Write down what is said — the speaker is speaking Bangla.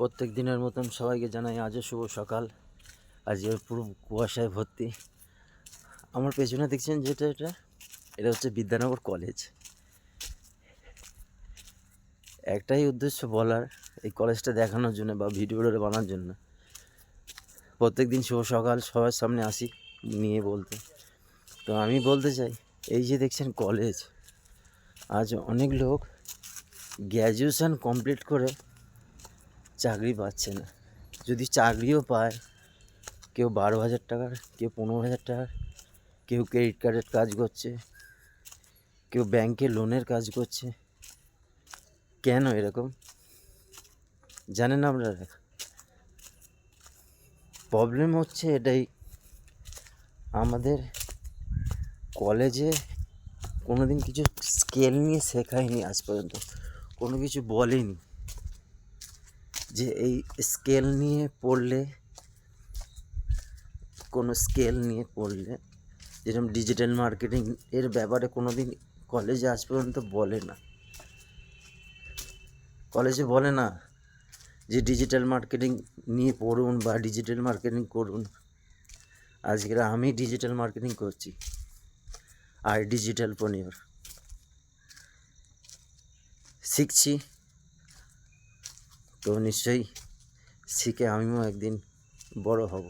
প্রত্যেক দিনের মতন সবাইকে জানাই আজও শুভ সকাল। আজকে পুরো কুয়াশায় ভর্তি। আমার পেছনে দেখছেন যেটা, এটা হচ্ছে বিদ্যানগর কলেজ। একটাই উদ্দেশ্য বলার, এই কলেজটা দেখানোর জন্য বা ভিডিওটা বানানোর জন্য। প্রত্যেক দিন শুভ সকাল সবার সামনে আসি নিয়ে বলতে। তো আমি বলতে চাই, এই যে দেখছেন কলেজ, আজ অনেক লোক গ্র্যাজুয়েশন কমপ্লিট করে চাকরি পাচ্ছে না। যদি চাকরিও পায়, কেউ 12,000 টাকার, কেউ 15,000 টাকার, কেউ ক্রেডিট কার্ডের কাজ করছে, কেউ ব্যাংকে লোনের কাজ করছে। কেন এরকম জানেন আপনারা? প্রবলেম হচ্ছে এটাই, আমাদের কলেজে কোনো দিন কিছু স্কেল নিয়ে শেখায়নি, আজ পর্যন্ত কোনো কিছু বলেনি যে এই স্কেল নিয়ে পড়লে, কোনো স্কেল নিয়ে পড়লে যেরকম ডিজিটাল মার্কেটিং এর ব্যাপারে কোনো দিন কলেজে আজ পর্যন্ত বলে না। কলেজে বলে না যে ডিজিটাল মার্কেটিং নিয়ে পড়ুন বা ডিজিটাল মার্কেটিং করুন। আজকে আমি ডিজিটাল মার্কেটিং করছি আর ডিজিটাল পনিয়র শিখছি। তো নিশ্চয়ই শিখে আমিও একদিন বড় হব।